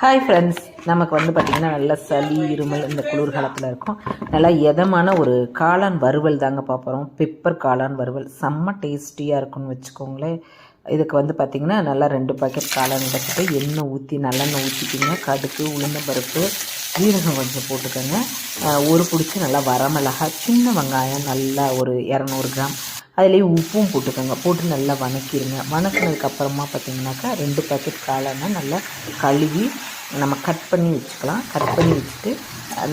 Hi friends, நமக்கு பார்த்திங்கன்னா நல்ல சளி இருமல் இந்த குளிர்காலத்தில் இருக்கும். நல்லா எதமான ஒரு காளான் வறுவல் தாங்க பார்ப்போம். பெப்பர் காளான் வறுவல் செம்ம டேஸ்டியாக இருக்கும்னு வச்சுக்கோங்களேன். இதுக்கு பார்த்திங்கன்னா நல்லா 2 பாக்கெட் காளான் எடுத்துட்டு எண்ணெய் ஊற்றி நல்லெண்ணெய் ஊற்றிக்கிங்க. கடுகு, உளுந்தம்பருப்பு, ஜீரகம் கொஞ்சம் போட்டுக்கோங்க. ஒரு பிடிச்சி நல்லா வரமிளகாய், சின்ன வெங்காயம் நல்லா ஒரு 200 கிராம், அதுலேயே உப்பும் போட்டுக்கோங்க. போட்டு நல்லா வணக்கிடுங்க. வணக்கினதுக்கப்புறமா பார்த்திங்கனாக்கா 2 பாக்கெட் காளானை நல்லா கழுவி நம்ம கட் பண்ணி வச்சுக்கலாம். கட் பண்ணி வச்சுட்டு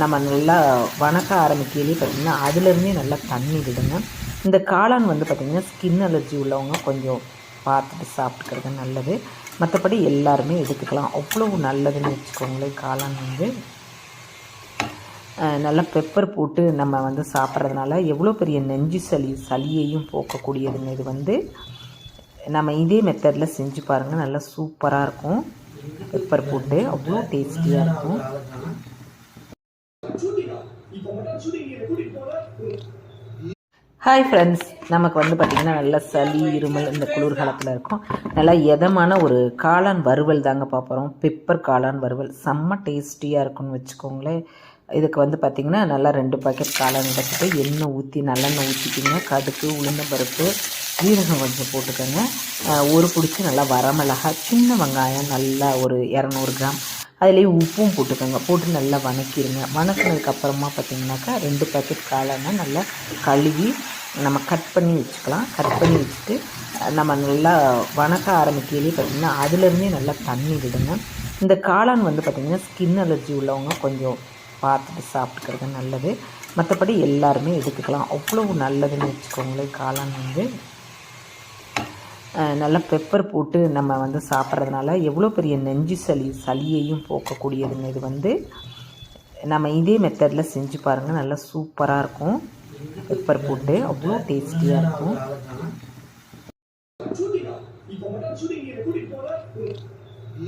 நம்ம நல்லா வணக்க ஆரம்பிக்கையிலே பார்த்திங்கன்னா அதுலேருந்தே நல்லா தண்ணி விடுங்க. இந்த காளான் பார்த்திங்கன்னா ஸ்கின் அலர்ஜி உள்ளவங்க கொஞ்சம் பார்த்துட்டு சாப்பிட்டுக்கிறது நல்லது. மற்றபடி எல்லாருமே எடுத்துக்கலாம், அவ்வளோ நல்லதுன்னு வச்சுக்கோங்களேன். காளான் நல்லா பெப்பர் போட்டு நம்ம சாப்பிட்றதுனால எவ்வளோ பெரிய நெஞ்சு சளியையும் போக்கக்கூடியதுங்க. இது நம்ம இதே மெத்தடில் செஞ்சு பாருங்கள், நல்லா சூப்பராக இருக்கும். பெப்பர் போட்டு அவ்வளோ டேஸ்டியாக இருக்கும். ஹாய் ஃப்ரெண்ட்ஸ், நமக்கு பார்த்திங்கன்னா நல்ல சளி இருமல் இந்த குளிர்காலத்தில் இருக்கும். நல்லா எதமான ஒரு காளான் வறுவல் தாங்க பார்ப்போம். பெப்பர் காளான் வறுவல் செம்ம டேஸ்டியாக இருக்கும்னு வச்சுக்கோங்களேன். இதுக்கு பார்த்திங்கன்னா நல்லா 2 பாக்கெட் காளான் எடுத்துட்டு எண்ணெய் ஊற்றி நல்லெண்ணெய் ஊற்றிக்கிங்க. கடுகு, உளுந்தம்பருப்பு, ஜீரகம் கொஞ்சம் போட்டுக்கோங்க. ஒரு பிடிச்சி நல்லா வரமிளகாய், சின்ன வெங்காயம் நல்லா ஒரு 200 கிராம், அதுலேயே உப்பும் போட்டுக்கோங்க. போட்டு நல்லா வணக்கிடுங்க. வணக்கினதுக்கப்புறமா பார்த்திங்கனாக்கா 2 பாக்கெட் காளானை நல்லா கழுவி நம்ம கட் பண்ணி வச்சுக்கலாம். கட் பண்ணி வச்சுட்டு நம்ம நல்லா வணக்க ஆரம்பிக்கையிலே பார்த்திங்கன்னா அதுலேருந்தே நல்லா தண்ணி விடுங்க. இந்த காளான் பார்த்திங்கன்னா ஸ்கின் அலர்ஜி உள்ளவங்க கொஞ்சம் பார்த்துட்டு சாப்பிட்டுக்கிறது நல்லது. மற்றபடி எல்லாருமே எடுத்துக்கலாம், அவ்வளோ நல்லதுன்னு வச்சுக்கோங்களேன். காளான் நல்லா பெப்பர் போட்டு நம்ம சாப்பிட்றதுனால எவ்வளோ பெரிய நெஞ்சு சளியையும் போக்கக்கூடியதுங்க. இது நம்ம இதே மெத்தடில் செஞ்சு பாருங்கள், நல்லா சூப்பராக இருக்கும். பெப்பர் போட்டு அவ்வளோ டேஸ்டியாக இருக்கும்.